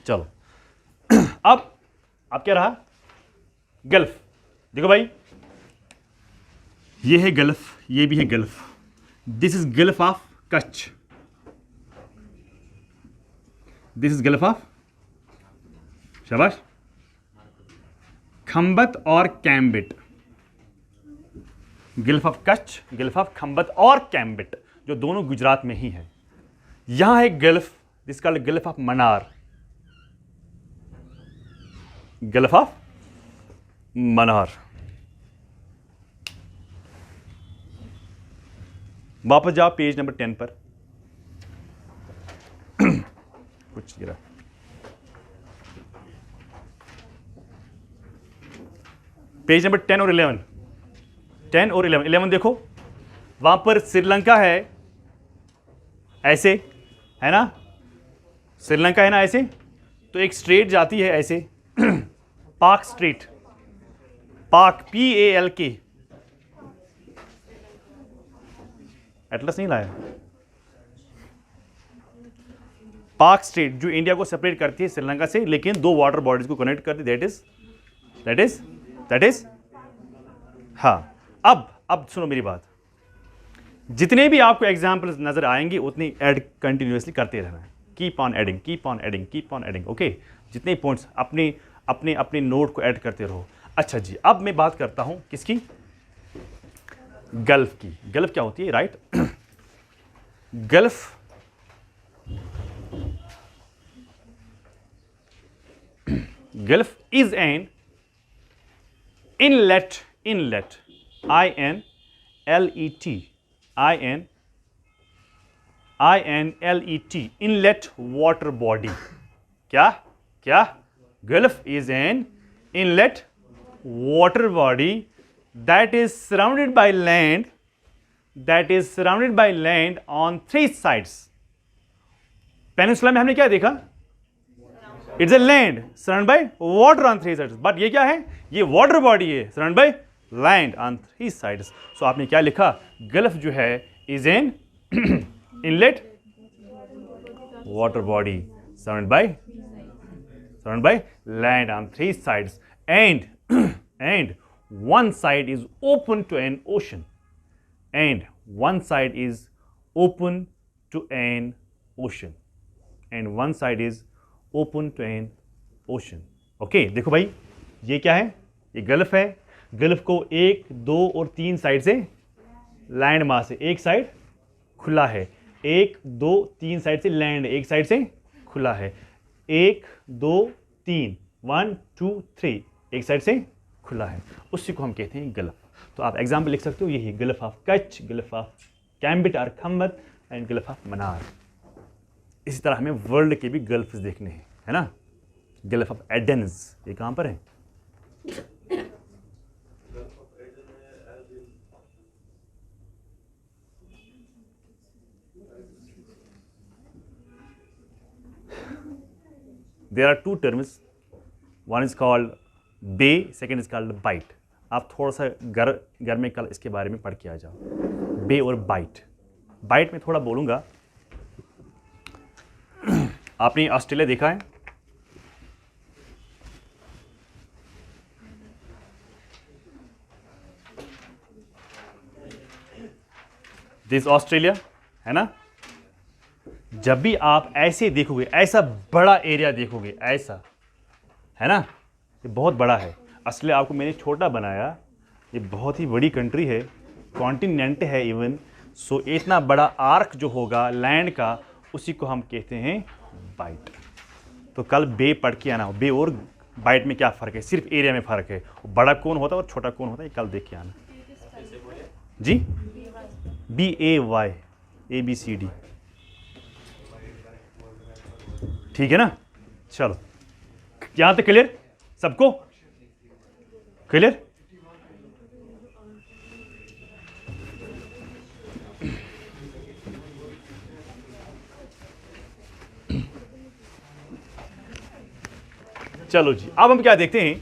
चलो अब क्या रहा, गल्फ। देखो भाई, ये है गल्फ, ये भी है gulf. This is gulf of Kutch, this is gulf of, शाबाश, खंबत और Cambay. Gulf of Kutch, gulf of Khambhat और कैम्बिट, जो दोनों गुजरात में ही है। यहां है gulf, this called gulf of Mannar, gulf of Mannar. वापस जाओ पेज नंबर 10 पर। कुछ गिरा, पेज नंबर 10 और 11, 10 और 11, 11 देखो, वहां पर श्रीलंका है ऐसे, है ना, श्रीलंका है ना ऐसे, तो एक स्ट्रेट जाती है ऐसे, पाक स्ट्रेट, पाक, PALK, एटलस नहीं लाया, पाक स्ट्रेट जो इंडिया को सेपरेट करती है श्रीलंका से, लेकिन दो वाटर बॉडीज को कनेक्ट करती है, दैट इज हाँ। अब सुनो मेरी बात, जितने भी आपको एग्जाम्पल्स नजर आएंगे उतनी ऐड कंटिन्यूअसली करते रहना है, keep on adding, keep on adding, keep on adding, okay. जितने पॉइंट्स अपने नोट को ऐड करते रहो। अच्छा जी, अब मैं बात करता हूं किसकी, गल्फ की। गल्फ क्या होती है, right? Gulf gulf is an inlet, INLET, inlet water body. क्या gulf is an inlet water body that is surrounded by land on 3 sides. Peninsula में हमने क्या देखा, it's a land surround by water on 3 sides, but ये क्या है, ये water body है surround by land on 3 sides. So आपने क्या लिखा, गल्फ जो है is an inlet water body surround by land on 3 sides, and one side is open to an ocean, and one side is open to an ocean, and one side is open to an ocean. Okay, देखो भाई, ये क्या है, ये gulf है। Gulf को 1, 2 और 3 side से लैंड मास है, एक साइड खुला है, 1, 2, 3 साइड से लैंड, एक साइड से खुला है, 1, 2, 3, 1, 2, 3, एक साइड से खुला है, उसी को हम कहते हैं गल्फ। तो आप एग्जाम्पल लिख सकते हो, यही gulf of Kutch, gulf of Cambay और Khambhat, and gulf of Mannar. इसी तरह हमें वर्ल्ड के भी गल्फ देखने हैं, है ना। गल्फ ऑफ एडेंस, ये कहां पर है, there are 2 terms, one is called bay, second is called bight. आप थोड़ा सा घर में कल इसके बारे में पढ़ के आ जाओ, बे और बाइट। बाइट में थोड़ा बोलूंगा। आपने ऑस्ट्रेलिया देखा है, दिस ऑस्ट्रेलिया, है ना। जब भी आप ऐसे देखोगे, ऐसा बड़ा एरिया देखोगे, ऐसा, है ना, ये बहुत बड़ा है। असली आपको मैंने छोटा बनाया, ये बहुत ही बड़ी कंट्री है, कॉन्टिनेंट है इवन। सो इतना बड़ा आर्क जो होगा लैंड का, उसी को हम कहते हैं बाइट। तो कल बे पढ़ के आना, बे और बाइट में क्या फ़र्क है, सिर्फ एरिया में फ़र्क है, बड़ा कौन होता है और छोटा कौन होता है, कल देख के आना जी। BAY, ABCD, ठीक है ना। चलो, यहां तक क्लियर सबको, क्लियर। चलो जी, अब हम क्या देखते हैं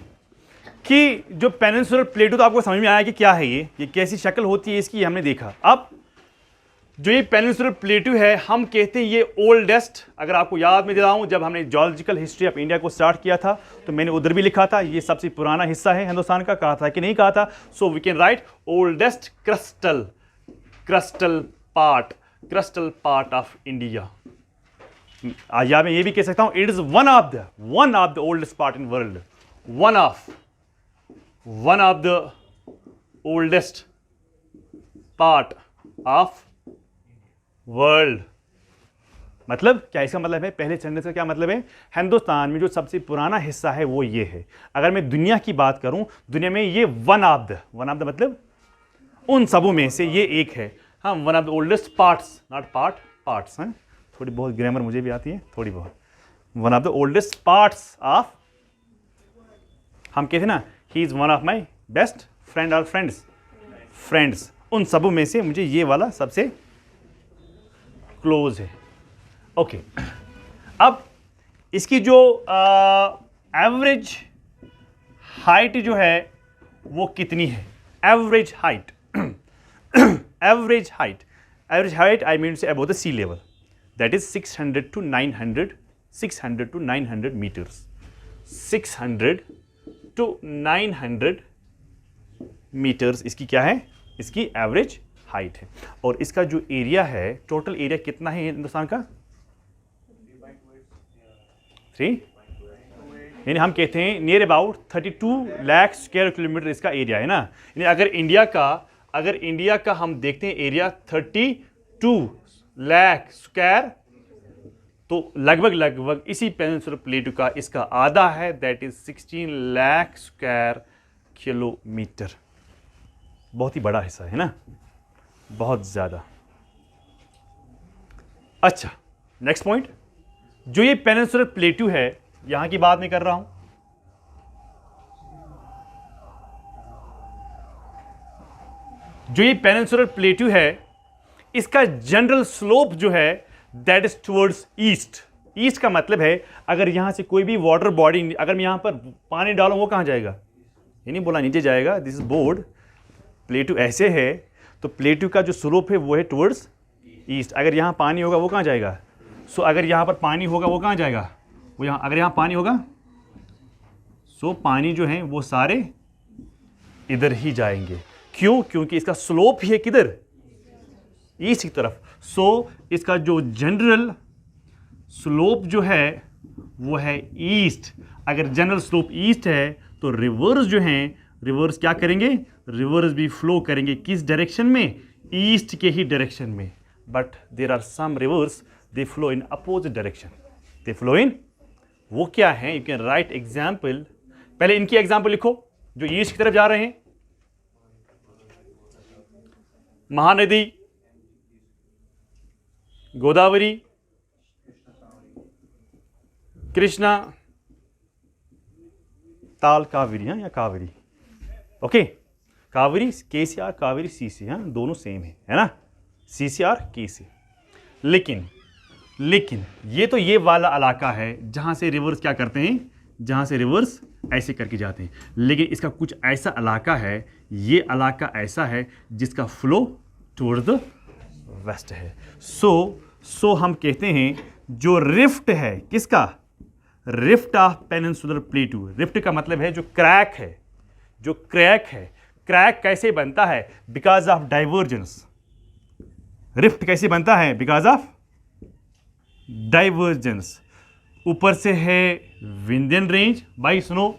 कि जो पेनिनसुलर प्लेटो, तो आपको समझ में आया कि क्या है ये कैसी शक्ल होती है इसकी, हमने देखा। अब जो ये पेनिनसुलर प्लेटू है, हम कहते हैं ये ओल्डेस्ट। अगर आपको याद में दिलाऊं, जब हमने जियोलॉजिकल हिस्ट्री ऑफ इंडिया को स्टार्ट किया था तो मैंने उधर भी लिखा था ये सबसे पुराना हिस्सा है हिंदुस्तान का, कहा था कि नहीं कहा था। So we can write oldest crustal part of India. या मैं ये भी कह सकता हूं it is one of the oldest part in world, one of the oldest part of world. मतलब क्या इसका मतलब है, पहले सेंटेंस का क्या मतलब है, हिंदुस्तान में जो सबसे पुराना हिस्सा है वो ये है। अगर मैं दुनिया की बात करूं, दुनिया में ये वन ऑफ द मतलब उन सबों में से ये एक है। हाँ, one of the oldest parts, not parts हैं, थोड़ी बहुत ग्रामर मुझे भी आती है थोड़ी बहुत। One of the oldest parts of, हम कहते हैं ना he is one of my best friend और फ्रेंड्स, उन सबों में से मुझे ये वाला सबसे क्लोज है। ओके, अब इसकी जो एवरेज हाइट जो है वो कितनी है, average height average height I mean से above the sea level, that is 600 to 900 metres, 600 to 900 metres इसकी क्या है, इसकी एवरेज हाइट है। और इसका जो एरिया है, टोटल एरिया कितना है हिंदुस्तान का, 3, यानी हम कहते हैं near about 32 lakh square kilometre इसका एरिया है ना। यानी अगर इंडिया का हम देखते हैं एरिया 32 लाख स्क्वायर, तो लगभग इसी पेनिनसुलर प्लेटू का इसका आधा है, that is 16 lakh square kilometre. बहुत ही बड़ा हिस्सा है ना, बहुत ज्यादा। अच्छा, नेक्स्ट पॉइंट, जो ये पेनिनसुलर प्लेटू है, यहां की बात नहीं कर रहा हूं, जो ये पेनिनसुलर प्लेटू है इसका जनरल स्लोप जो है दैट इज टुवर्ड्स ईस्ट का मतलब है अगर यहां से कोई भी वाटर बॉडी, अगर मैं यहां पर पानी डालूं वो कहां जाएगा, ये नहीं बोला नीचे जाएगा, दिस इज बोर्ड, प्लेटू ऐसे है तो प्लेटू का जो स्लोप है वो है टुवर्ड्स ईस्ट। अगर यहां पानी होगा वो कहां जाएगा, सो अगर यहां पर पानी होगा वो कहां जाएगा, वो यहां, अगर यहां पानी होगा सो पानी जो है वो सारे इधर ही जाएंगे। क्यों, क्योंकि इसका स्लोप ही है किधर, ईस्ट की तरफ। सो इसका जो जनरल स्लोप जो है वो है ईस्ट। अगर जनरल स्लोप ईस्ट है तो रिवर्स जो हैं, रिवर्स क्या करेंगे, रिवर्स भी फ्लो करेंगे किस डायरेक्शन में, ईस्ट के ही डायरेक्शन में। But there are some rivers they flow in opposite direction, they flow in, वो क्या है, यू कैन राइट एग्जाम्पल। पहले इनकी एग्जाम्पल लिखो जो ईस्ट की तरफ जा रहे हैं, महानदी, गोदावरी, कृष्णा, ताल कावेरी, हाँ, या Kaveri, okay, Kaveri KCR, Kaveri CC, हाँ, दोनों सेम है ना, CCR KC। लेकिन ये तो ये वाला इलाका है जहां से रिवर्स क्या करते हैं, जहां से रिवर्स ऐसे करके जाते हैं। लेकिन इसका कुछ ऐसा इलाका है, ये इलाका ऐसा है जिसका फ्लो टुवर्ड्स द वेस्ट है। सो हम कहते हैं जो रिफ्ट है, किसका, रिफ्ट ऑफ पेनिनसुलर प्लेटू। रिफ्ट का मतलब है जो क्रैक है, क्रैक कैसे बनता है, बिकॉज ऑफ डाइवर्जेंस। रिफ्ट कैसे बनता है, बिकॉज ऑफ डाइवर्जेंस। ऊपर से है विंध्यन रेंज, भाई सुनो,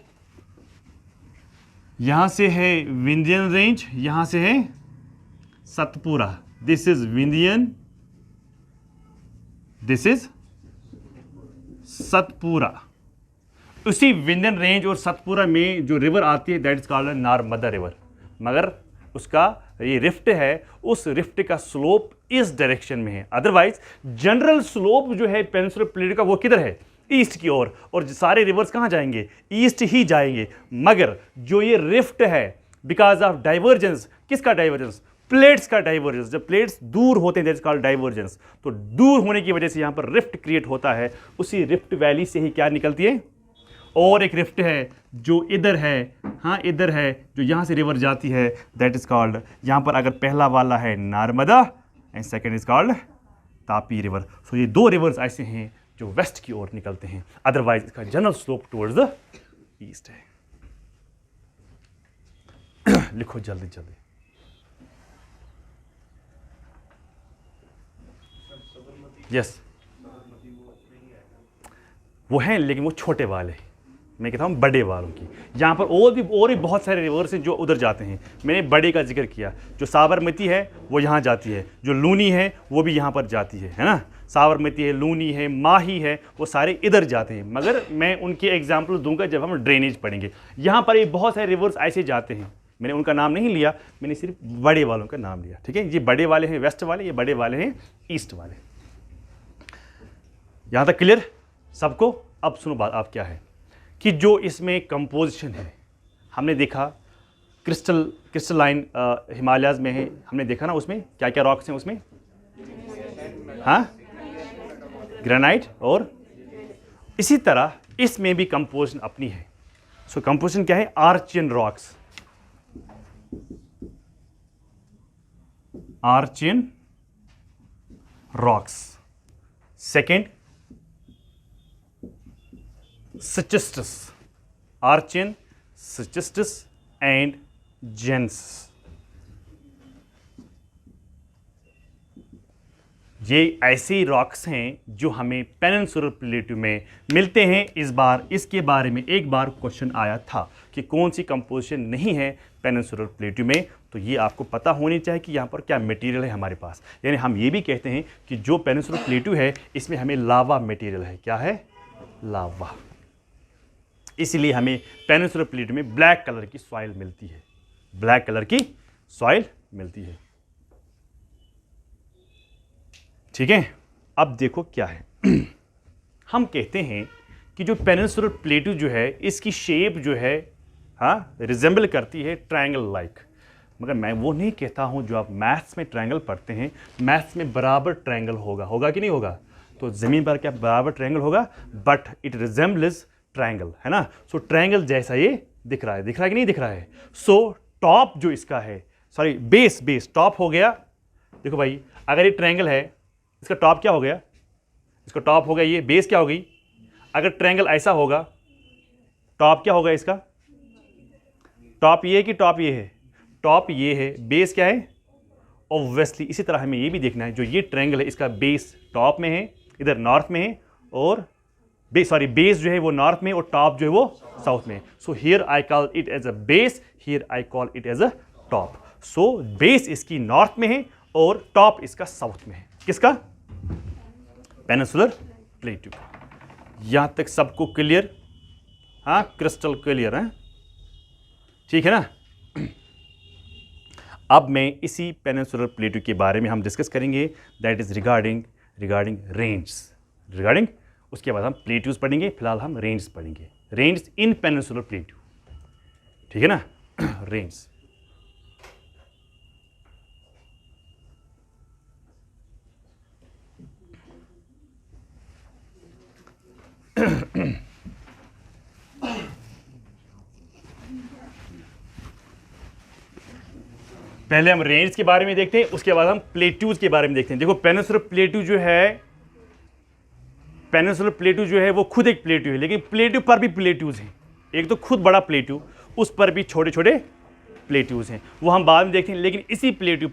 यहां से है विंध्यन रेंज, यहां से है Satpura, this is Vindhyan, this is Satpura. उसी विंध्यन रेंज और सतपुरा में जो रिवर आती है that is called Narmada river, मगर उसका ये रिफ्ट है, उस रिफ्ट का स्लोप इस डायरेक्शन में है। अदरवाइज जनरल स्लोप जो है पेनिनसुलर प्लेटू का वो किधर है, ईस्ट की ओर, और सारे रिवर्स कहां जाएंगे, ईस्ट ही जाएंगे। मगर जो ये रिफ्ट है बिकॉज ऑफ डाइवर्जेंस, किसका डाइवर्जेंस, प्लेट्स का डाइवर्जेंस। जब प्लेट्स दूर होते हैं दैट इज कॉल्ड डाइवर्जेंस, तो दूर होने की वजह से यहां पर रिफ्ट क्रिएट होता है। उसी रिफ्ट वैली से ही क्या निकलती है, और एक रिफ्ट है जो इधर है, हाँ इधर है, जो यहां से रिवर जाती है, दैट इज कॉल्ड, यहां पर अगर पहला वाला है Narmada, and second is called Tapi river. So ये दो रिवर्स ऐसे हैं जो वेस्ट की ओर निकलते हैं, अदरवाइज इसका general slope towards the east है। लिखो जल्दी जल्दी। यस वो हैं, लेकिन वो छोटे वाले, मैं कहता हूँ बड़े वालों की। यहाँ पर और भी बहुत सारे रिवर्स हैं जो उधर जाते हैं। मैंने बड़े का जिक्र किया, जो साबरमती है वो यहाँ जाती है, जो लूनी है वो भी यहाँ पर जाती है ना। साबरमती है, लूनी है, माही है, वो सारे इधर जाते हैं, मगर मैं उनके एग्जाम्पल दूंगा जब हम ड्रेनेज पढ़ेंगे। यहाँ पर ये बहुत सारे रिवर्स ऐसे जाते हैं, मैंने उनका नाम नहीं लिया, मैंने सिर्फ बड़े वालों का नाम लिया, ठीक है। ये बड़े वाले हैं वेस्ट वाले, ये बड़े वाले हैं ईस्ट वाले। यहाँ तक क्लियर सबको? अब सुनो बात आप क्या है कि जो इसमें कंपोजिशन है, हमने देखा क्रिस्टलाइन हिमालयाज में है, हमने देखा ना उसमें क्या क्या रॉक्स हैं उसमें, हाँ ग्रेनाइट, और इसी तरह इसमें भी कंपोजिशन अपनी है। सो कंपोजिशन क्या है? Archean rocks, Archean rocks. Second Schistous, Archean, schistous and gneiss। ये ऐसे रॉक्स हैं जो हमें पेनिनसुलर प्लेटू में मिलते हैं। इस बार इसके बारे में एक बार क्वेश्चन आया था कि कौन सी कंपोजिशन नहीं है पेनिनसुलर प्लेटू में, तो ये आपको पता होनी चाहिए कि यहाँ पर क्या मटेरियल है हमारे पास। यानी हम ये भी कहते हैं कि जो पेनिनसुलर प्लेटू है इसमें हमें लावा मटेरियल है। क्या है? लावा। इसलिए हमें पेनिनसुलर प्लेटू में ब्लैक कलर की सॉइल मिलती है, ब्लैक कलर की सॉइल मिलती है, ठीक है। अब देखो क्या है हम कहते हैं कि जो पेनिनसुलर प्लेटू जो है इसकी शेप जो है हाँ रिजेंबल करती है ट्रायंगल लाइक। मगर मैं वो नहीं कहता हूं, जो आप मैथ्स में ट्रायंगल पढ़ते हैं, मैथ्स में बराबर ट्रायंगल होगा कि नहीं होगा? तो जमीन पर क्या बराबर ट्रायंगल होगा? बट इट रिजेंबल्स ट्रायंगल, है ना। सो ट्रायंगल जैसा ये दिख रहा है कि नहीं दिख रहा है? सो टॉप जो इसका है, सॉरी बेस टॉप हो गया। देखो भाई, अगर ये ट्रायंगल है, इसका टॉप क्या हो गया? इसका टॉप हो गया, ये बेस क्या हो गई? अगर ट्रायंगल ऐसा होगा, टॉप क्या होगा इसका? टॉप ये है कि टॉप ये है? टॉप ये है, बेस क्या है? ऑब्वियसली इसी तरह हमें ये भी देखना है, जो ये ट्रायंगल है इसका बेस टॉप में है, इधर नॉर्थ में है, और बेस जो है वो नॉर्थ में और टॉप जो है वो साउथ में। So here I call it as a base, here I call it as a top. So base इसकी नॉर्थ में है और टॉप इसका साउथ में है। किसका? Peninsular plateau. यहां तक सबको क्लियर? हाँ क्रिस्टल क्लियर है, ठीक है ना। अब मैं इसी पेनिनसुलर प्लेटू के बारे में हम डिस्कस करेंगे, that is regarding range. Regarding उसके बाद हम प्लेट्यूज पढ़ेंगे, फिलहाल हम रेंज पढ़ेंगे। रेंज इन पेनिनसुलर प्लेटू, ठीक है ना। रेंज पहले हम रेंज के बारे में देखते हैं, उसके बाद हम प्लेट्यूज के बारे में देखते हैं। देखो पेनिनसुलर प्लेटू जो है, पेनिनसुलर प्लेटू जो है वो खुद एक प्लेटू है, लेकिन प्लेटू पर भी प्लेट्यूज हैं। एक तो खुद बड़ा प्लेटू, उस पर भी छोटे छोटे प्लेट्यूज हैं, वो हम बाद में देखते हैं। लेकिन इसी प्लेटू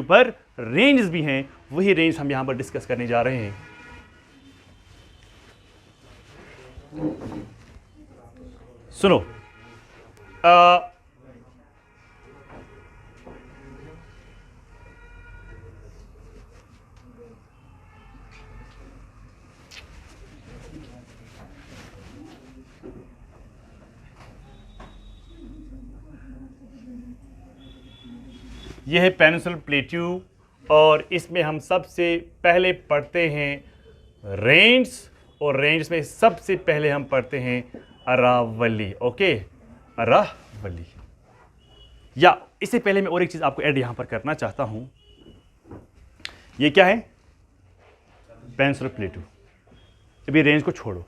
पर रेंज भी हैं, वही रेंज हम यहां पर डिस्कस करने जा रहे हैं। सुनो, यह है पेनिनसुलर प्लेटू और इसमें हम सबसे पहले पढ़ते हैं रेंज, और रेंज में सबसे पहले हम पढ़ते हैं अरावली। ओके, अरावली। या इससे पहले मैं और एक चीज आपको ऐड यहां पर करना चाहता हूं। ये क्या है? पेनिनसुलर प्लेटू। अभी रेंज को छोड़ो,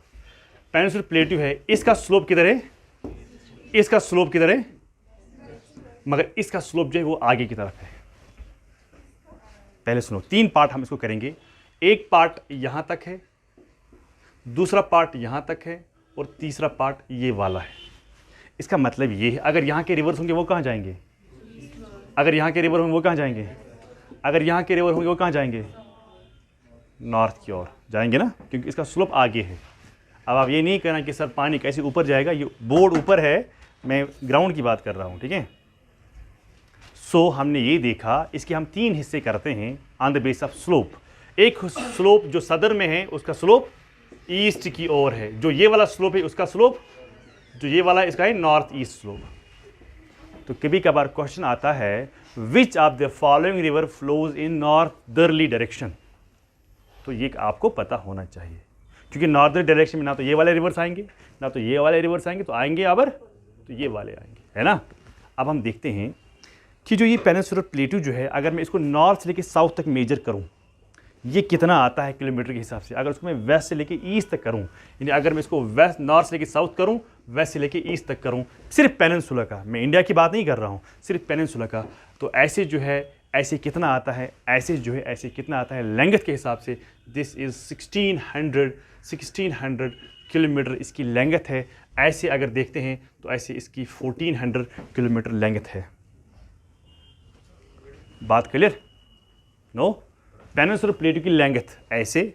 पेनिनसुलर प्लेटू है, इसका स्लोप किधर है? इसका स्लोप किधर है? मगर इसका स्लोप जो है वो आगे की तरफ है। पहले सुनो, 3 पार्ट हम इसको करेंगे। एक पार्ट यहां तक है, दूसरा पार्ट यहां तक है, और तीसरा पार्ट ये वाला है। इसका मतलब ये है, अगर यहाँ के रिवर्स होंगे वो कहाँ जाएंगे, अगर यहाँ के रिवर होंगे वो कहाँ जाएंगे, अगर यहाँ के रिवर होंगे वो कहाँ जाएंगे, नॉर्थ की ओर जाएंगे ना, क्योंकि इसका स्लोप आगे है। अब आप ये नहीं कहना कि सर पानी कैसे ऊपर जाएगा, ये बोर्ड ऊपर है, मैं ग्राउंड की बात कर रहा हूँ, ठीक है। सो हमने ये देखा, इसके हम 3 हिस्से करते हैं on the base of slope. एक स्लोप जो सदर में है उसका स्लोप ईस्ट की ओर है, जो ये वाला स्लोप है उसका स्लोप, जो ये वाला इसका है नॉर्थ ईस्ट स्लोप। तो कभी कभार क्वेश्चन आता है which of the following river flows in northerly direction, तो ये आपको पता होना चाहिए, क्योंकि नॉर्दर्न डायरेक्शन में ना तो ये वाले रिवर्स आएंगे ना तो ये वाले रिवर्स आएंगे, तो आएंगे अबर तो ये वाले आएंगे, है ना। अब हम देखते हैं कि जो ये पेनिनसुलर प्लेटू जो है, अगर मैं इसको नॉर्थ से लेके साउथ तक मेजर करूं, ये कितना आता है किलोमीटर के हिसाब से। अगर उसको मैं वेस्ट से लेके ईस्ट तक करूं, यानी अगर मैं इसको वेस्ट नॉर्थ से लेके साउथ करूं, वेस्ट से लेके ईस्ट तक करूं, सिर्फ पेनिनसुला का, मैं इंडिया की बात नहीं कर रहा हूं, सिर्फ पेनिनसुला का, तो ऐसे जो है ऐसे कितना आता है, ऐसे जो है ऐसे कितना आता है लेंथ के हिसाब से। दिस इज 1600 किलोमीटर इसकी लेंथ है। ऐसे अगर देखते हैं तो ऐसे इसकी 1400 किलोमीटर लेंथ है। बात क्लियर? नो, पेनिनसुलर प्लेटू की लेंथ ऐसे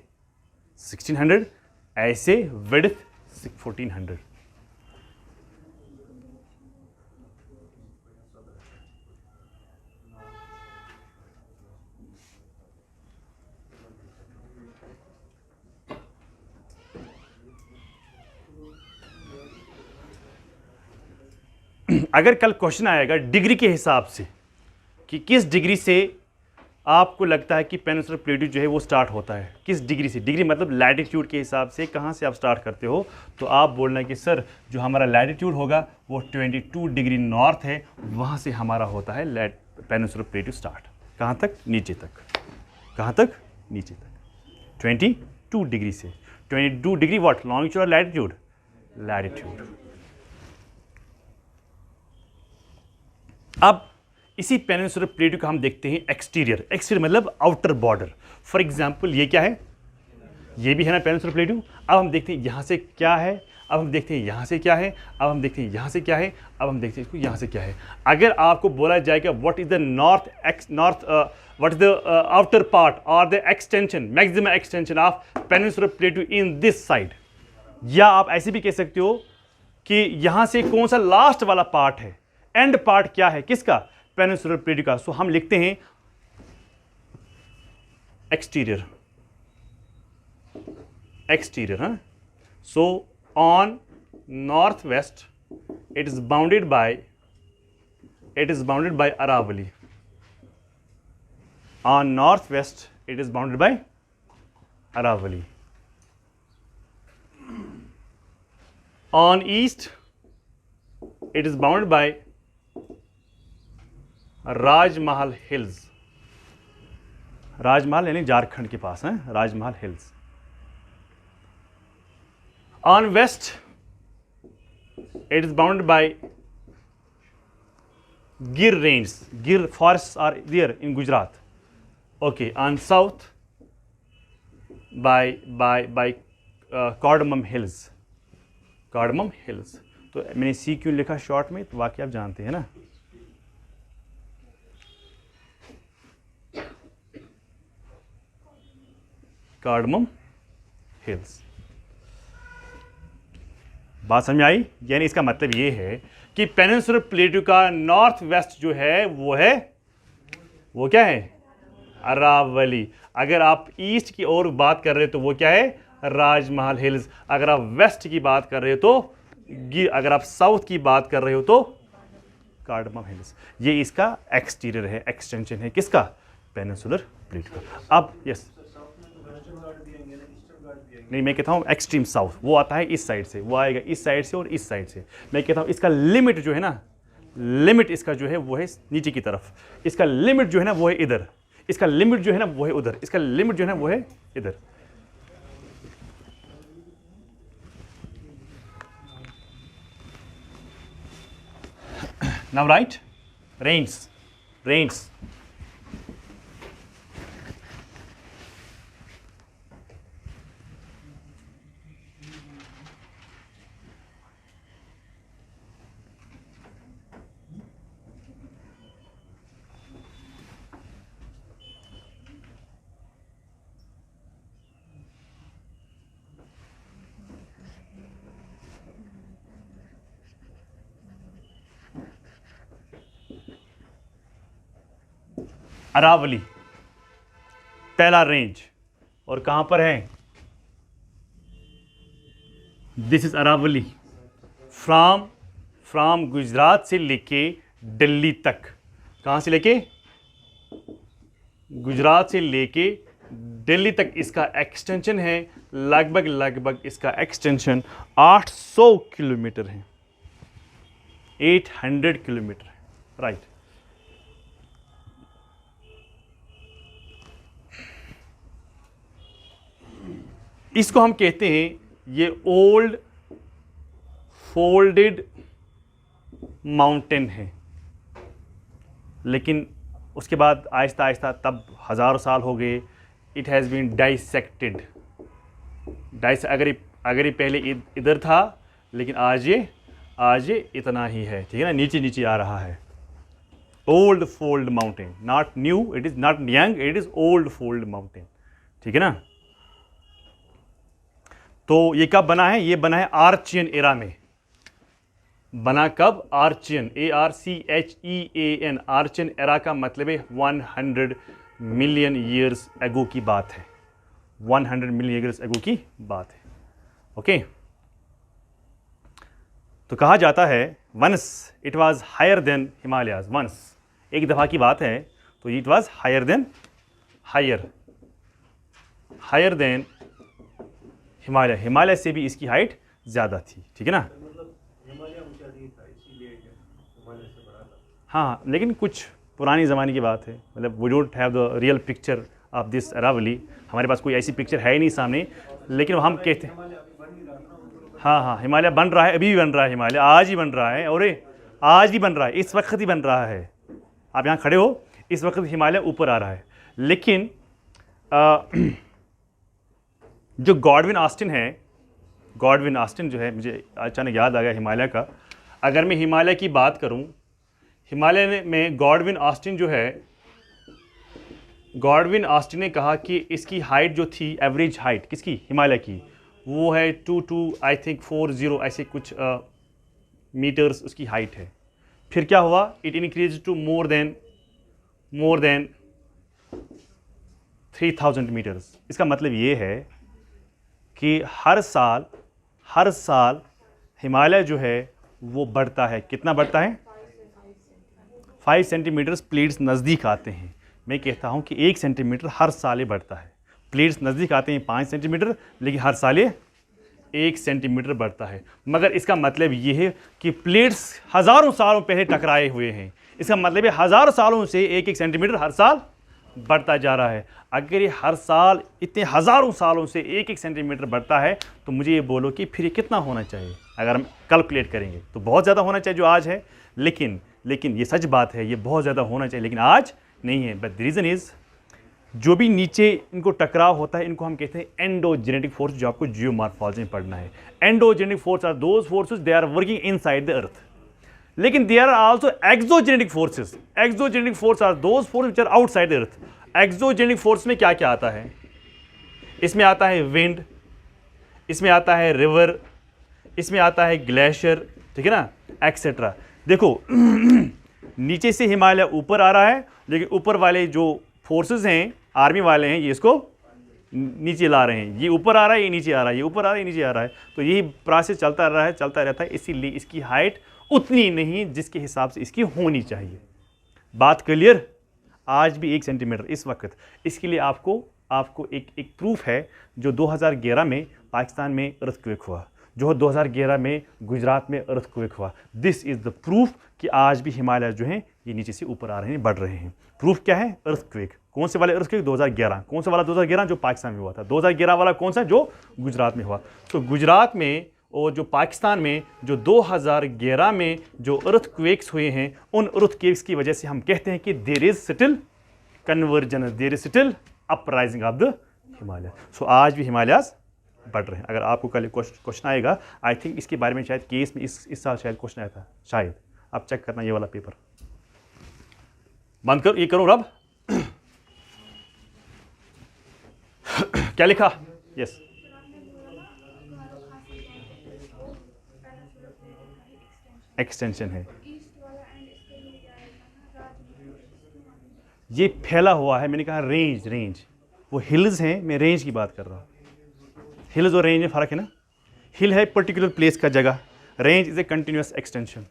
1600, ऐसे विड्थ 1400। अगर कल क्वेश्चन आएगा डिग्री के हिसाब से कि किस डिग्री से आपको लगता है कि पेनिनसुलर प्लेटू जो है वो स्टार्ट होता है, किस डिग्री से, डिग्री मतलब लैटिट्यूड के हिसाब से कहाँ से आप स्टार्ट करते हो, तो आप बोलना कि सर जो हमारा लैटिट्यूड होगा वो 22 डिग्री नॉर्थ है, वहाँ से हमारा होता है पेनिनसुलर प्लेटू स्टार्ट। कहाँ तक? नीचे तक। कहाँ तक? नीचे तक, 22 डिग्री से। 22 डिग्री व्हाट, लॉन्गिट्यूड और लैटिट्यूड? लैटिट्यूड। अब इसी पेनिनसुलर प्लेटू का हम देखते हैं एक्सटीरियर। एक्सटीरियर मतलब आउटर बॉर्डर। फॉर एग्जांपल ये क्या है, ये भी है ना पेनिनसुलर प्लेटू। अब हम देखते हैं यहाँ से क्या है, अब हम देखते हैं यहाँ से क्या है, अब हम देखते हैं यहाँ से क्या है, अब हम देखते हैं इसको यहाँ से क्या है। अगर आपको बोला जाएगा what is the what is the outer part और the extension, maximum extension of peninsular plateau in this side, या आप ऐसे भी कह सकते हो कि यहाँ से कौन सा लास्ट वाला पार्ट है, एंड पार्ट क्या है किसका, पेनिनसुलर प्लेटू का। सो हम लिखते हैं एक्सटीरियर, एक्सटीरियर। हाँ, so on north west it is bounded by Aravalli. On north west it is bounded by Aravalli. On east it is bounded by Rajmahal hills. Rajmahal यानी झारखंड के पास है, Rajmahal hills. On west it is bounded by Gir range, Gir forest are there in Gujarat. Okay, on south by cardamom hills, cardamom hills. तो मैंने सी क्यों लिखा short में, तो वाकई आप जानते हैं ना। Cardamom hills. बात समझ में आई? यानी इसका मतलब ये है कि पेनिनसुलर प्लेटू का नॉर्थ वेस्ट जो है वो क्या है, अरावली। अगर आप ईस्ट की ओर बात कर रहे हो तो वो क्या है, राजमहल हिल्स। अगर आप वेस्ट की बात कर रहे हो तो अगर आप साउथ की बात कर रहे हो तो कार्डमम हिल्स। ये इसका एक्सटीरियर है, एक्सटेंशन है किसका, पेनिनसुलर प्लेटू का। अब यस, नहीं मैं कहता हूँ एक्सट्रीम साउथ वो आता है इस साइड से, वो आएगा इस साइड से और इस साइड से। मैं कहता हूँ इसका लिमिट जो है ना, लिमिट इसका जो है वो है नीचे की तरफ, इसका लिमिट जो है ना वो है इधर, इसका लिमिट जो है ना वो है उधर, इसका लिमिट जो है ना वो है इधर। Now write rains, rains. Aravalli पहला रेंज, और कहां पर है? This is Aravalli from Gujarat से लेके दिल्ली तक। कहां से लेके? गुजरात से लेके दिल्ली तक इसका एक्सटेंशन है। लगभग इसका एक्सटेंशन 800 किलोमीटर है, 800 किलोमीटर है, राइट। इसको हम कहते हैं ये ओल्ड फोल्डेड माउंटेन है। लेकिन उसके बाद आहिस्ता आहिस्ता, तब हज़ारों साल हो गए, इट हैज़ बीन डाइसेक्टेड। अगर ये पहले इधर था, लेकिन आज ये इतना ही है, ठीक है ना, नीचे नीचे आ रहा है। Old fold mountain, not new, it is not young, it is old fold mountain, ठीक है ना। तो ये कब बना है? ये बना है आर्चियन एरा में। बना कब? आर्चियन, ARCHEAN, आर्चियन एरा का मतलब है 100 मिलियन ईयर्स एगो की बात है, 100 मिलियन ईयर्स एगो की बात है, ओके। तो कहा जाता है once it was higher than Himalayas, once एक दफ़ा की बात है, तो it was higher than Himalaya, Himalaya से भी इसकी हाइट ज़्यादा थी, ठीक है ना। हाँ, लेकिन कुछ पुरानी ज़माने की बात है, मतलब we don't have the real picture of this Aravalli, हमारे पास कोई ऐसी पिक्चर है ही नहीं सामने, लेकिन हम कहते हैं हाँ, हिमालय बन रहा है, अभी भी बन रहा है, हिमालय आज ही बन रहा है, और आज ही बन रहा है, इस वक्त ही बन रहा है। आप यहाँ खड़े हो, इस वक्त हिमालय ऊपर आ रहा है। लेकिन जो गॉडविन ऑस्टिन जो है, मुझे अचानक याद आ गया हिमालय का। अगर मैं हिमालय की बात करूं, हिमालय में गॉडविन ऑस्टिन ने कहा कि इसकी हाइट जो थी, एवरेज हाइट किसकी? हिमालय की, वो है 2 आई थिंक 40 ऐसे कुछ मीटर्स उसकी हाइट है। फिर क्या हुआ? It increase to more than 3000 metres. इसका मतलब ये है कि हर साल हिमालय जो है वो बढ़ता है। कितना बढ़ता है? 5 सेंटीमीटर्स प्लेट्स नज़दीक आते हैं। मैं कहता हूं कि 1 सेंटीमीटर हर साल ये बढ़ता है। प्लेट्स नज़दीक आते हैं 5 सेंटीमीटर, लेकिन हर साल ये 1 सेंटीमीटर बढ़ता है। मगर इसका मतलब ये है कि प्लेट्स हज़ारों सालों पहले टकराए हुए हैं। इसका मतलब है हज़ारों सालों से 1-1 सेंटीमीटर हर साल बढ़ता जा रहा है। अगर ये हर साल इतने हज़ारों सालों से 1-1 सेंटीमीटर बढ़ता है, तो मुझे ये बोलो कि फिर ये कितना होना चाहिए? अगर हम कैलकुलेट करेंगे तो बहुत ज़्यादा होना चाहिए जो आज है, लेकिन ये सच बात है, ये बहुत ज़्यादा होना चाहिए, लेकिन आज नहीं है। बट द रीज़न इज़, जो भी नीचे इनको टकराव होता है, इनको हम कहते हैं एंडोजेनेटिक फोर्स, जो आपको जियोमॉर्फोलॉजी में पढ़ना है। Endogenetic force are those forces they are working inside the earth, लेकिन they are also exogenetic forces. Exogenetic force are those force which are outside the earth. Exogenic force में क्या क्या आता है? इसमें आता है विंड, इसमें आता है रिवर, इसमें आता है ग्लेशियर, ठीक है ना, एक्सेट्रा। देखो नीचे से हिमालय ऊपर आ रहा है, लेकिन ऊपर वाले जो फोर्सेस हैं, आर्मी वाले हैं, ये इसको नीचे ला रहे हैं। ये ऊपर आ रहा है, ये नीचे आ रहा है, ये ऊपर आ रहा है, ये नीचे आ रहा है। तो यही प्रोसेस चलता रहता है। इसीलिए इसकी हाइट उतनी नहीं जिसके हिसाब से इसकी होनी चाहिए। बात क्लियर? आज भी 1 सेंटीमीटर इस वक्त। इसके लिए आपको एक प्रूफ है, जो 2011 में पाकिस्तान में अर्थक्वेक हुआ, जो 2011 में गुजरात में अर्थक्वेक हुआ। दिस इज़ द प्रूफ कि आज भी हिमालय जो हैं ये नीचे से ऊपर आ रहे हैं, बढ़ रहे हैं। प्रूफ क्या है? अर्थक्वेक। कौन से वाले अर्थक्वेक? 2011। कौन सा वाला 2011? जो पाकिस्तान में हुआ था। 2011 वाला कौन सा? जो गुजरात में हुआ। तो गुजरात में और जो पाकिस्तान में जो 2011 में जो अर्थक्वेक्स हुए हैं, उन अर्थक्वेक्स की वजह से हम कहते हैं कि there is still convergence, there is still uprising of the Himalaya. So आज भी हिमालयाज बढ़ रहे हैं। अगर आपको कल क्वेश्चन आएगा, आई थिंक इसके बारे में शायद केस में इस साल शायद क्वेश्चन आया था, शायद आप चेक करना ये वाला पेपर। बंद करो, ये करो रब। क्या लिखा? यस, एक्सटेंशन है। ये फैला हुआ है, मैंने कहा रेंज, रेंज वो हिल्स हैं, मैं रेंज की बात कर रहा हूँ। हिल्स और रेंज में फ़र्क है ना। हिल है पर्टिकुलर प्लेस का जगह, range is a continuous extension.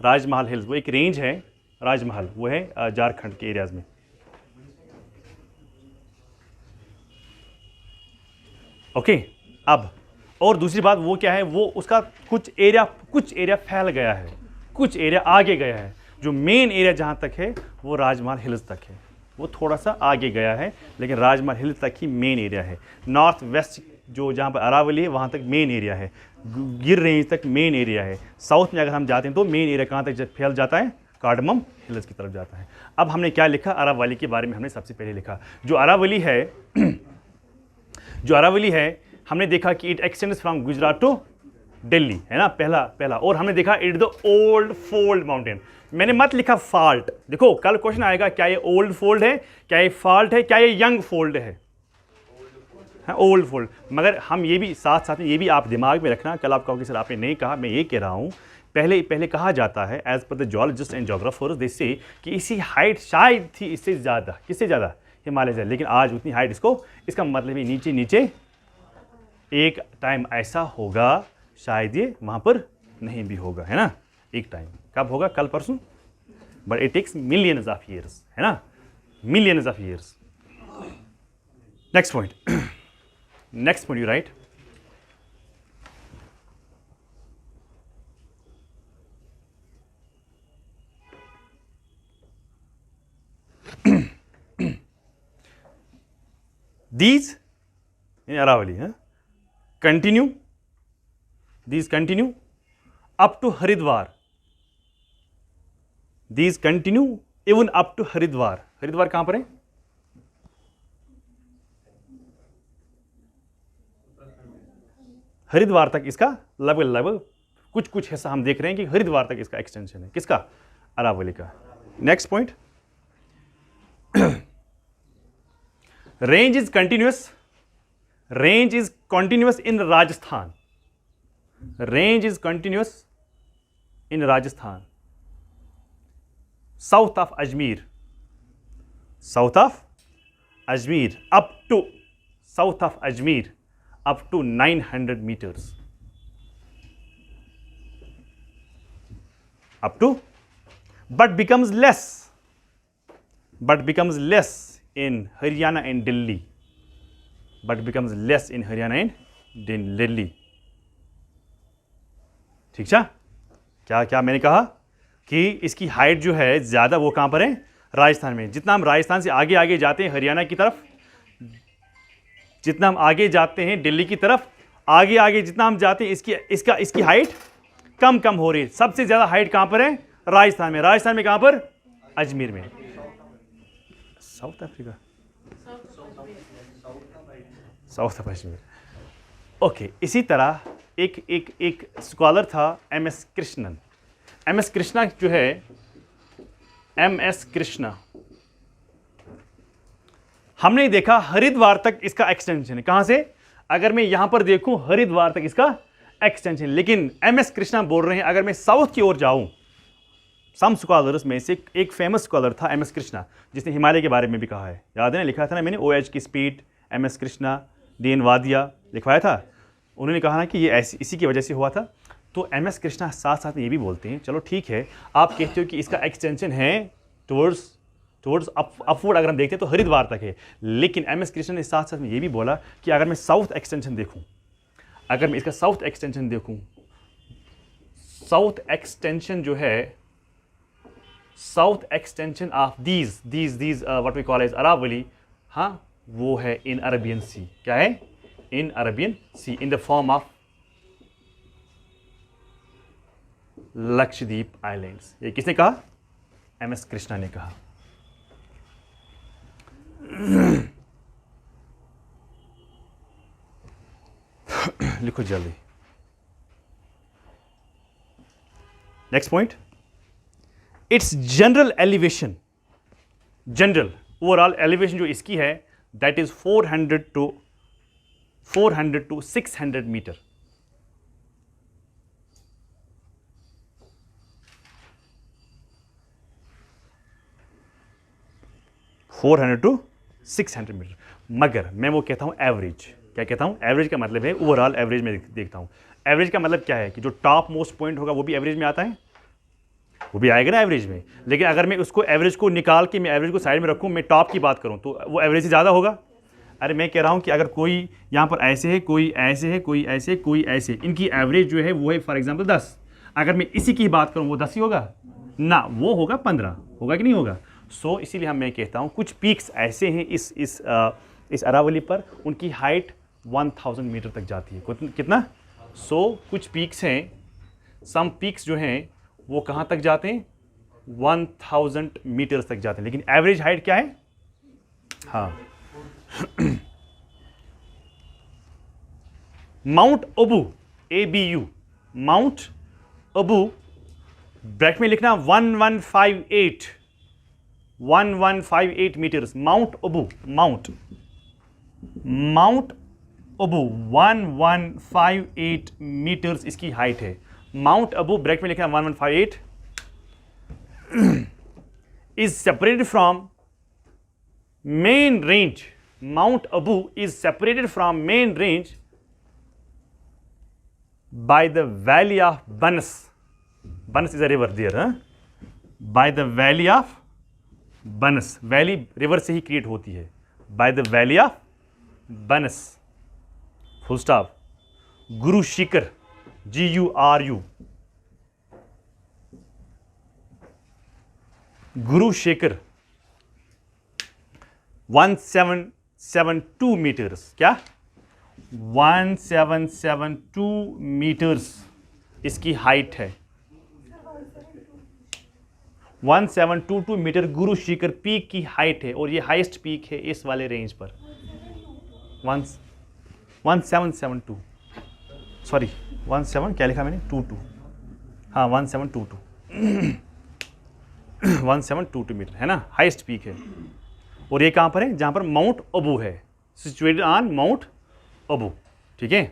Rajmahal hills वो एक रेंज है, राजमहल वो है झारखंड के एरियाज में। ओके अब और दूसरी बात वो क्या है, वो उसका कुछ एरिया फैल गया है, कुछ एरिया आगे गया है। जो मेन एरिया जहाँ तक है वो राजमहल हिल्स तक है, वो थोड़ा सा आगे गया है, लेकिन राजमहल हिल्स तक ही मेन एरिया है। नॉर्थ वेस्ट जो जहाँ पर अरावली है वहाँ तक मेन एरिया है, गिर रेंज तक मेन एरिया है। साउथ में अगर हम जाते हैं तो मेन एरिया कहाँ तक फैल जाता है, कार्डमम हिल्स की तरफ जाता है। अब हमने क्या लिखा, अरावली के बारे में हमने सबसे पहले लिखा। जो अरावली है हमने देखा कि it extends from Gujarat to Delhi, है ना, पहला। और हमने देखा it the old fold mountain. मैंने मत लिखा फॉल्ट, देखो कल क्वेश्चन आएगा क्या ये ओल्ड फोल्ड है, क्या ये फॉल्ट है, क्या ये यंग फोल्ड है, ओल्ड फोल्ड। मगर हम ये भी साथ में ये भी आप दिमाग में रखना, कल आप कहोगे सर आपने नहीं कहा, मैं ये कह रहा हूँ पहले कहा जाता है as per the geologist and geographers they say कि इसी हाइट शायद थी इससे ज़्यादा, किससे ज़्यादा, हिमालय से, लेकिन आज उतनी हाइट इसका मतलब है नीचे एक टाइम ऐसा होगा शायद ये वहाँ पर नहीं भी होगा, है ना। एक टाइम कब होगा, कल परसों, but it takes millions of years, है ना, millions of years. Next point you write, these in Aravali continue up to Haridwar. These continue even up to Haridwar. Haridwar कहाँ पर है, हरिद्वार तक इसका लगभग कुछ ऐसा हम देख रहे हैं कि हरिद्वार तक इसका एक्सटेंशन है, किसका, अरावली का। Next point, range is continuous in Rajasthan, range is continuous in Rajasthan, south of Ajmer up to 900 meters, but becomes less in Haryana and Delhi, ठीक है। क्या मैंने कहा कि इसकी हाइट जो है ज़्यादा वो कहाँ पर है, राजस्थान में। जितना हम राजस्थान से आगे जाते हैं हरियाणा की तरफ, जितना हम आगे जाते हैं दिल्ली की तरफ, आगे जितना हम जाते हैं इसकी हाइट कम हो रही है। सबसे ज़्यादा हाइट कहाँ पर है, राजस्थान में कहाँ पर, अजमेर में, south Africa, south of Ajmer. Okay, इसी तरह एक स्कॉलर था एम.एस. कृष्णा जो है, एम.एस. कृष्णा, हमने देखा हरिद्वार तक इसका एक्सटेंशन है। कहां से, अगर मैं यहां पर देखूं हरिद्वार तक इसका एक्सटेंशन, लेकिन एम.एस. कृष्णा बोल रहे हैं अगर मैं साउथ की ओर जाऊं, सम स्कॉलर्स में से एक फेमस स्कॉलर था एम.एस. कृष्णा, जिसने हिमालय के बारे में भी कहा है, याद है ना, लिखा था ना मैंने, OH की स्पीड, एम.एस. कृष्णा, D.N. वादिया लिखवाया था। उन्होंने कहा ना कि ये इसी की वजह से हुआ था। तो एम.एस. कृष्णा साथ में ये भी बोलते हैं, चलो ठीक है, आप कहते हो कि इसका एक्सटेंशन है टुवर्ड्स अपवर्ड, अगर हम देखते हैं तो हरिद्वार तक है, लेकिन एम.एस. कृष्णा ने साथ में ये भी बोला कि अगर मैं साउथ एक्सटेंशन देखूं, अगर मैं इसका साउथ एक्सटेंशन देखूं, साउथ एक्सटेंशन जो है, south extension of these what we call as Aravalli, हाँ, वो है इन अरेबियन सी। क्या है, in Arabian sea, in the form of Lakshadweep islands. ये किसने कहा, एम.एस. कृष्णा ने कहा। लिखो जल्दी। Next point, it's general elevation, general overall elevation जो इसकी है, that is 400 to 600 metre. 400 to 600 metre. मगर मैं वो कहता हूँ एवरेज। क्या कहता हूँ? एवरेज का मतलब है ओवरऑल एवरेज में देखता हूँ। एवरेज का मतलब क्या है कि जो टॉप मोस्ट पॉइंट होगा वो भी एवरेज में आता है, वो भी आएगा ना एवरेज में। लेकिन अगर मैं उसको एवरेज को निकाल के मैं एवरेज को साइड में रखूँ, मैं टॉप की बात करूँ, तो वो एवरेज से ज़्यादा होगा। अरे मैं कह रहा हूँ कि अगर कोई यहाँ पर ऐसे है, कोई ऐसे है, कोई ऐसे, कोई ऐसे, इनकी एवरेज जो है वो है फॉर एग्जांपल 10। अगर मैं इसी की बात करूँ वो 10 ही होगा ना, वो होगा 15, होगा कि नहीं होगा? सो इसीलिए मैं कहता हूँ कुछ पीक्स ऐसे हैं इस अरावली पर, उनकी हाइट 1000 मीटर तक जाती है। कितना? सो कुछ पीक्स हैं, सम पीक्स जो हैं वो कहाँ तक जाते हैं? 1000 मीटर्स तक जाते हैं। लेकिन एवरेज हाइट क्या है? हाँ, Mount Abu, ABU, Mount Abu, bracket में लिखना 1158 metres. Mount Abu, Mount Abu 1158 metres इसकी हाइट है। माउंट अबू, ब्रैकेट में लिखना 1158, is separated from main range. Mount Abu is separated from main range by the valley of Banas. Banas is a river there, huh? By the valley of Banas. Valley river से ही create होती है। By the valley of Banas. Full stop. Guru Shikhar, GURU. Guru Shikhar 1772 meters. क्या? 1772 metres इसकी height है। 1722 metre Guru Shikhar peak की height है, और ये हाईएस्ट पीक है इस वाले रेंज पर। 1772, सॉरी 17 क्या लिखा मैंने? 22, हाँ 1722 1722 मीटर है ना, हाईएस्ट पीक है। और ये कहाँ पर है? जहाँ पर माउंट अबू है, सिचुएटेड ऑन माउंट अबू। ठीक है,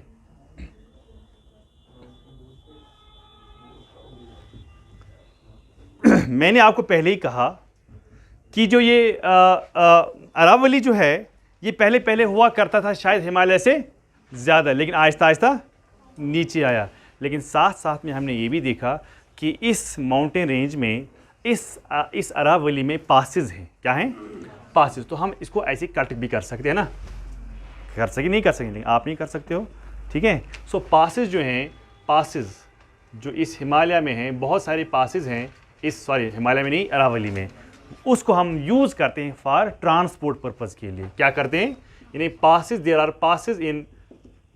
मैंने आपको पहले ही कहा कि जो ये अरावली जो है ये पहले पहले हुआ करता था शायद हिमालय से ज़्यादा, लेकिन आहिस्ता आहिस्ता नीचे आया। लेकिन साथ साथ में हमने ये भी देखा कि इस माउंटेन रेंज में इस अरावली में पासेस हैं। क्या हैं? पासेस। तो हम इसको ऐसे कट भी कर सकते हैं ना, कर सके नहीं कर सकेंगे, लेकिन आप नहीं कर सकते हो। ठीक है, सो पासेस जो हैं, पासेस जो इस हिमालय में हैं, बहुत सारे पासेस हैं हिमालय में नहीं, अरावली में, उसको हम यूज़ करते हैं फॉर ट्रांसपोर्ट पर्पज़ के लिए। क्या करते हैं? यानी passes, there are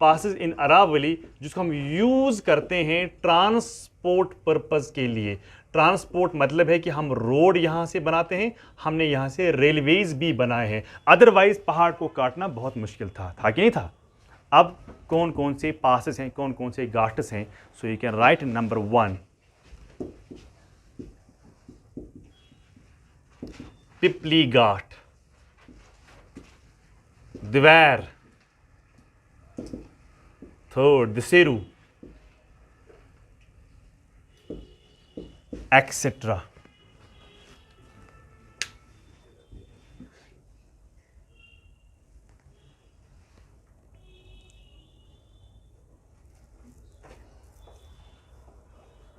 passes in Aravalli, जिसको हम यूज़ करते हैं ट्रांसपोर्ट पर्पज़ के लिए। ट्रांसपोर्ट मतलब है कि हम रोड यहाँ से बनाते हैं, हमने यहाँ से रेलवेज भी बनाए हैं। अदरवाइज पहाड़ को काटना बहुत मुश्किल था कि नहीं था? अब कौन कौन से पासेस हैं, कौन कौन से घाट्स हैं? So you can write number 1, Pipli ghat, द्वैर, थर्ड दसेरू, एक्सेट्रा।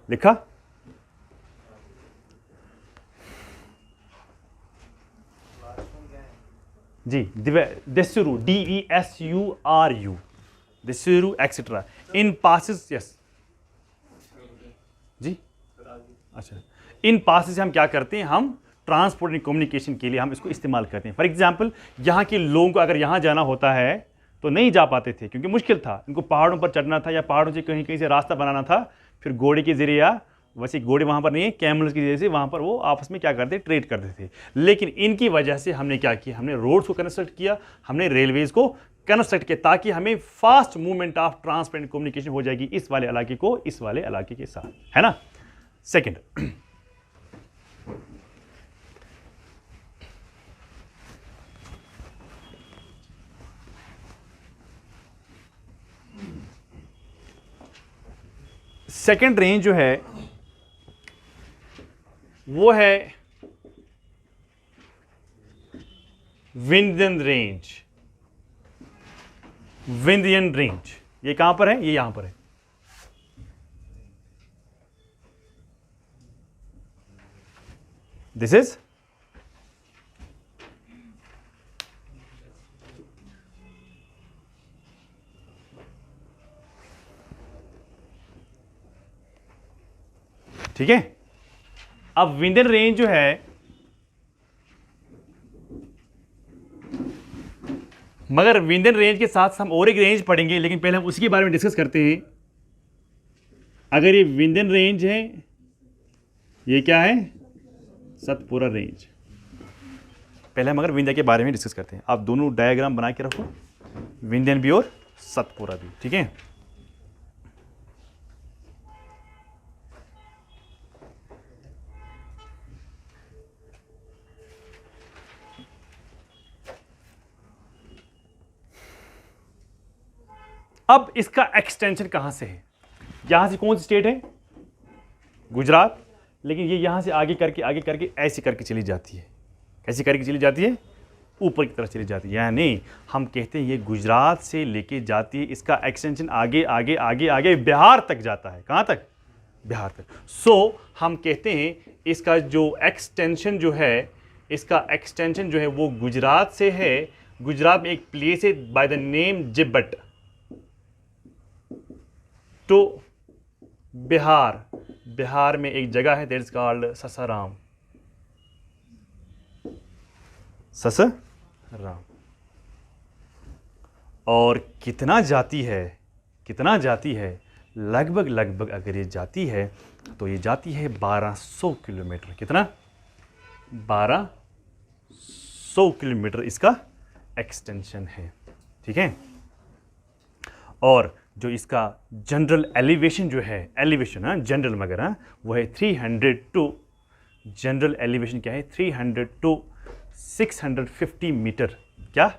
लिखा? जी, Desuru, DESURU, Desuru et cetera. In passes, yes जी, अच्छा, इन पासेस हम क्या करते हैं? हम ट्रांसपोर्ट एंड कम्युनिकेशन के लिए हम इसको इस्तेमाल करते हैं। फॉर एग्जांपल, यहाँ के लोगों को अगर यहाँ जाना होता है तो नहीं जा पाते थे, क्योंकि मुश्किल था, इनको पहाड़ों पर चढ़ना था या पहाड़ों से कहीं कहीं से रास्ता बनाना था, फिर घोड़े के जरिए, या वैसे घोड़े वहाँ पर नहीं है, कैमल्स की जरिए से वहाँ पर वो आपस में क्या करते, ट्रेड करते थे। लेकिन इनकी वजह से हमने क्या किया? हमने रोड्स को कंस्ट्रक्ट किया, हमने रेलवेज को कंस्ट्रक्ट किया, ताकि हमें fast movement of transport and communication हो जाएगी इस वाले इलाके को इस वाले इलाके के साथ, है ना। सेकेंड, सेकेंड रेंज जो है वो है विंध्यन रेंज, विंध्यन रेंज ये कहां पर है? ये यहां पर है। दिस इज ठीक है। अब विंध्यन रेंज जो है, मगर विंध्यन रेंज के साथ हम और एक रेंज पढ़ेंगे, लेकिन पहले हम उसके बारे में डिस्कस करते हैं। अगर ये विंध्यन रेंज है, ये क्या है? सतपुरा रेंज। पहले हम अगर विंध्य के बारे में डिस्कस करते हैं। आप दोनों डायग्राम बना के रखो, विंध्यन भी और सतपुरा भी, ठीक है। अब इसका एक्सटेंशन कहां से है? यहां से कौन सी स्टेट है? गुजरात। लेकिन ये यहां से आगे करके ऐसे करके चली जाती है। कैसे करके चली जाती है? ऊपर की तरफ चली जाती है। यानी हम कहते हैं ये गुजरात से लेके जाती है, इसका एक्सटेंशन आगे आगे आगे आगे बिहार तक जाता है। कहां तक? बिहार तक। सो हम कहते हैं इसका जो एक्सटेंशन जो है, इसका एक्सटेंशन जो है वो गुजरात से है। गुजरात में एक प्लेस है बाय द नेम जिब्बट टू बिहार। बिहार में एक जगह है that is called Sasaram. Sasaram. और कितना जाती है? कितना जाती है? लगभग अगर ये जाती है तो ये जाती है 1200 किलोमीटर। कितना? 1200 किलोमीटर इसका एक्सटेंशन है, ठीक है। और जो इसका जनरल एलिवेशन जो है, एलिवेशन जनरल मगर वो है 300 टू, जनरल एलिवेशन क्या है? 300 टू 650 मीटर। क्या?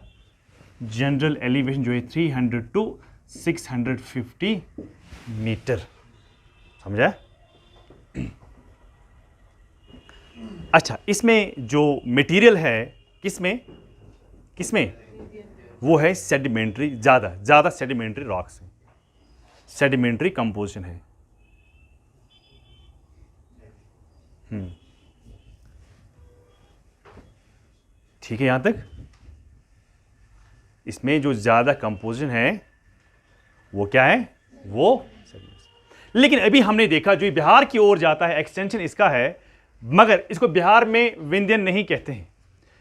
जनरल एलिवेशन जो है 300 टू 650 मीटर। समझा? अच्छा, इसमें जो मटेरियल है किसमें वो है सेडिमेंट्री। ज़्यादा सेडिमेंट्री रॉक्स हैं, सेडिमेंट्री कंपोजिशन है। ठीक है, यहां तक इसमें जो ज़्यादा कंपोजिशन है वो क्या है? वो सेडिमेंट्री। लेकिन अभी हमने देखा जो बिहार की ओर जाता है एक्सटेंशन इसका है, मगर इसको बिहार में विंध्यन नहीं कहते हैं।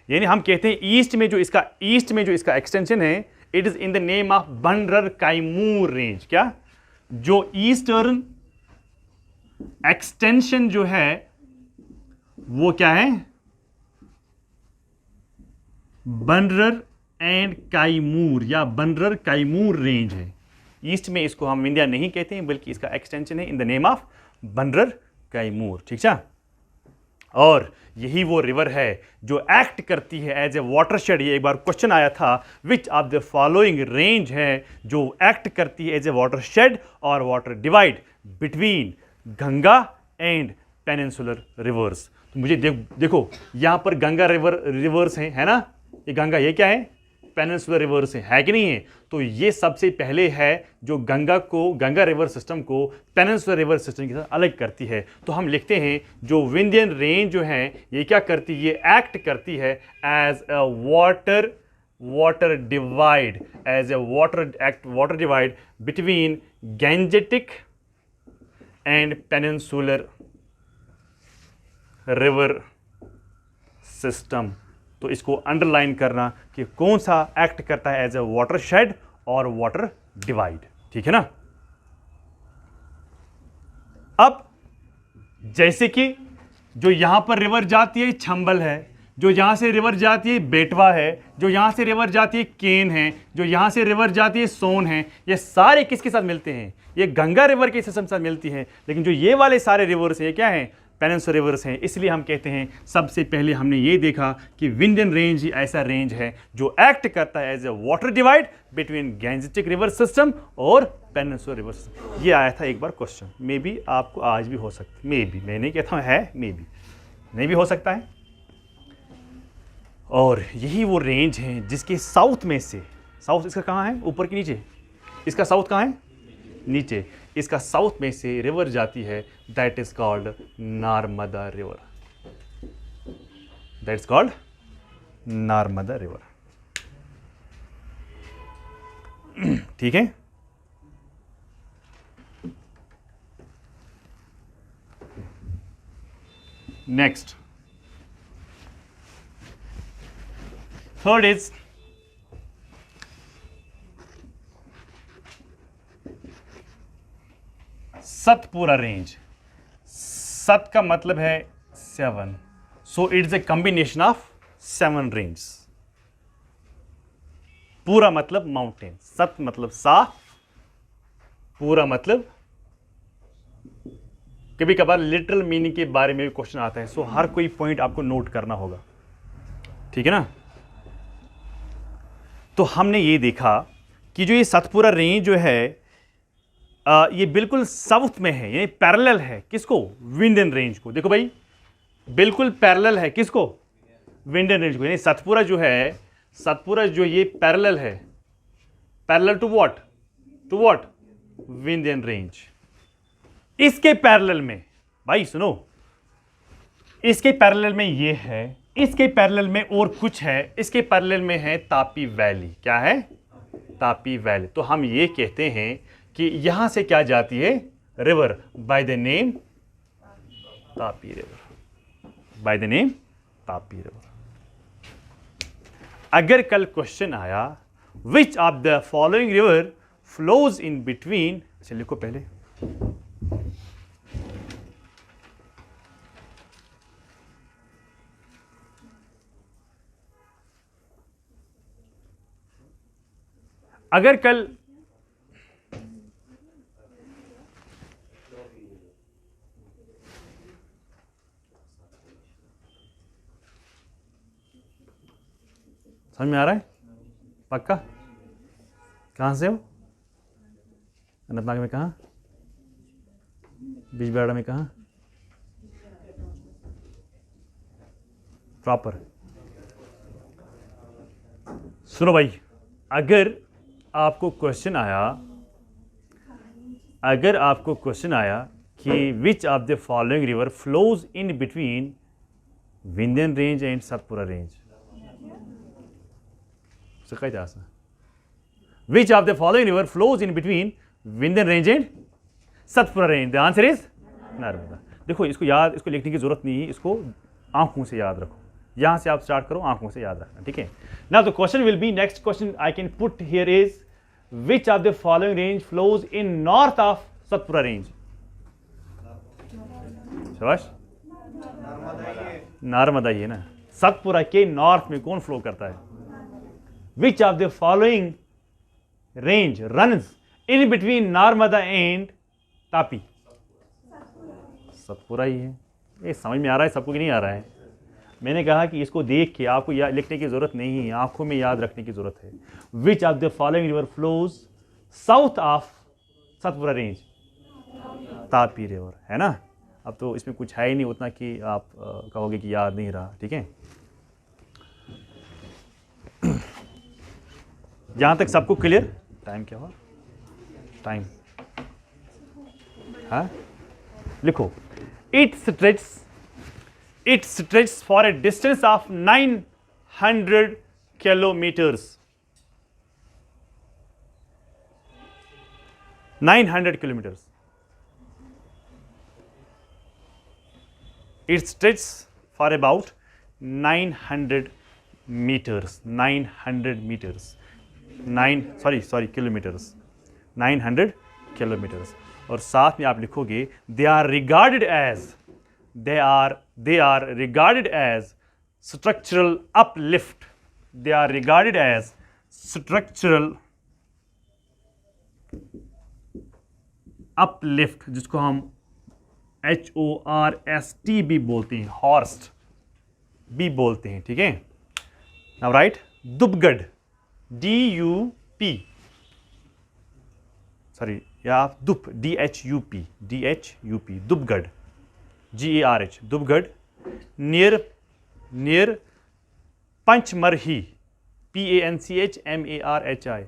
यानी हम कहते हैं ईस्ट में जो इसका एक्सटेंशन है, it is in the name of Bhanrer Kaimur range. क्या? जो ईस्टर्न एक्सटेंशन जो है वो क्या है? बनरर एंड काइमूर या बनरर काइमूर रेंज है। ईस्ट में इसको हम विंध्या नहीं कहते हैं, बल्कि इसका एक्सटेंशन है इन द नेम ऑफ बनरर काइमूर। ठीक है। और यही वो रिवर है जो एक्ट करती है एज ए वाटरशेड। ये एक बार क्वेश्चन आया था, विच ऑफ द फॉलोइंग रेंज है जो एक्ट करती है एज ए वाटरशेड और water divide between Ganga and peninsular reverse. तो मुझे देखो यहां पर गंगा रिवर्स हैं, है ना। ये गंगा, ये क्या है? पेनिनसुलर रिवर्स है कि नहीं है? तो ये सबसे पहले है जो गंगा रिवर सिस्टम को पेनिनसुलर रिवर सिस्टम के साथ अलग करती है। तो हम लिखते हैं जो विंध्यन रेंज जो है ये क्या करती है? ये एक्ट करती है as a water divide, as a water divide between Gangetic and peninsular river system. तो इसको अंडरलाइन करना कि कौन सा एक्ट करता है एज ए वाटरशेड और वाटर डिवाइड। ठीक है ना। अब जैसे कि जो यहां पर रिवर जाती है चंबल है, जो यहां से रिवर जाती है बेटवा है, जो यहां से रिवर जाती है केन है, जो यहां से रिवर जाती है सोन है, ये सारे किसके साथ मिलते हैं? ये गंगा रिवर के सिस्टम के साथ मिलती है। लेकिन जो ये वाले सारे रिवर्स हैं ये क्या है? पेनिनसुलर रिवर्स हैं। इसलिए हम कहते हैं सबसे पहले हमने ये देखा कि विंध्यन रेंज ही ऐसा रेंज है जो एक्ट करता है as a water divide between Gangetic river system और पेनिनसुलर रिवर सिस्टम। ये आया था एक बार क्वेश्चन, मे बी आपको आज भी हो सकता है, मे बी, मैं नहीं कहता हूँ है, मे बी नहीं भी हो सकता है। और यही वो रेंज है जिसके साउथ में से, साउथ इसका कहाँ है, ऊपर कि नीचे, इसका साउथ कहाँ है, नीचे, इसका साउथ में से रिवर जाती है, that is called Narmada river, that is called Narmada river. ठीक है, next third is Satpura range. सत का मतलब है 7, so it's a combination of 7 range. पूरा मतलब माउंटेन, सत मतलब सा, पूरा मतलब, कभी कभार लिटरल मीनिंग के बारे में भी क्वेश्चन आता है, सो हर कोई पॉइंट आपको नोट करना होगा, ठीक है ना। तो हमने ये देखा कि जो ये सतपुरा रेंज जो है ये बिल्कुल साउथ में है, यानी पैरेलल है किसको, विंध्यन रेंज को। देखो भाई बिल्कुल पैरेलल है किसको, विंध्यन रेंज को, यानी सतपुरा जो है, सतपुरा जो ये पैरेलल है, parallel to what, to what, Vindhyan range. इसके पैरेलल में, भाई सुनो, इसके पैरेलल में ये है, इसके पैरेलल में और कुछ है, इसके पैरेलल में है तापी वैली। क्या है, तापी वैली। तो हम ये कहते हैं कि यहां से क्या जाती है, river bye the name Tapi river, bye the name Tapi river. अगर कल क्वेश्चन आया विच of the following river flows in between, अच्छा लिखो पहले, अगर कल समझ में आ रहा है, पक्का, कहां से हो, अनंतनाग में कहां, बिजबेड़ा में कहां, प्रॉपर। सुनो भाई, अगर आपको क्वेश्चन आया, अगर आपको क्वेश्चन आया कि विच of the following river flows in between Vindhyan range and Satpura range, which of the following river flows in between Vindhyan range and Satpura range, the answer is Narmada. देखो इसको याद, इसको लिखने की जरूरत नहीं है, इसको आंखों से याद रखो, यहां से आप स्टार्ट करो, आंखों से याद रखना, ठीक है ना। तो question will be, next question I can put here is which of the following range flows in north of Satpura range. शाबाश, नर्मदा ही है ना, सतपुरा के नॉर्थ में कौन फ्लो करता है, which of the following range runs in between Narmada and Tapi, Satpura ही है। ये समझ में आ रहा है सबको कि नहीं आ रहा है, मैंने कहा कि इसको देख के आपको लिखने की जरूरत नहीं है, आंखों में याद रखने की जरूरत है। Which of the following river flows south of Satpura range, Tapi river, है ना। अब तो इसमें कुछ है ही नहीं उतना कि आप कहोगे कि याद नहीं रहा, ठीक है। यहां तक सबको क्लियर, टाइम क्या हुआ, टाइम, हाँ लिखो, it stretches for a distance of 900 kilometers, 900 kilometers, it stretches for about 900 meters, 900 meters, kilometers, 900 kilometers। और साथ में आप लिखोगे they are regarded as structural uplift, they are regarded as structural uplift, जिसको हम HORST भी बोलते हैं, हॉर्स्ट भी बोलते हैं, ठीक है। नाउ राइट, दुबगढ़, DUP, सॉरी या दुप, DHUP, दुबगढ़, GARH, दुबगढ़, near Panchmarhi, Panchmarhi.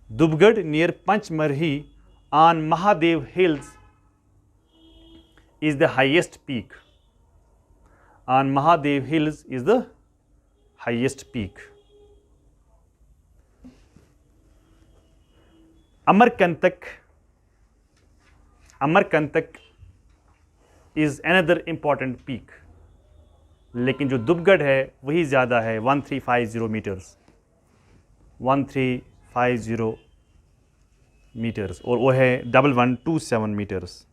Dubgad near Panchmarhi on Mahadev Hills is the highest peak. On Mahadev Hills is the highest peak. Amarkantak is another important peak. लेकिन जो दुबगढ़ है वही ज़्यादा है 1350 metres 1350 metres और वो है 1127 मीटर्स।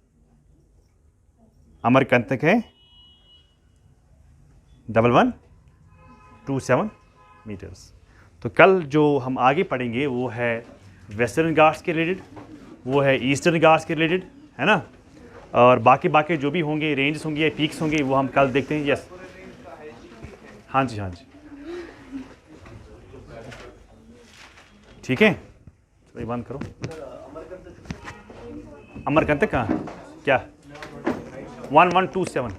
अमरकंटक है 1127 मीटर्स। तो कल जो हम आगे पढ़ेंगे वो है वेस्टर्न घाट्स के रिलेटेड, वो है ईस्टर्न घाट्स के रिलेटेड, है ना। और बाकी जो भी होंगे रेंजेस होंगे या पीक्स होंगे वो हम कल देखते हैं। यस हाँ जी ठीक है, तो ये बंद करो। अमरकंटक कहाँ क्या 1127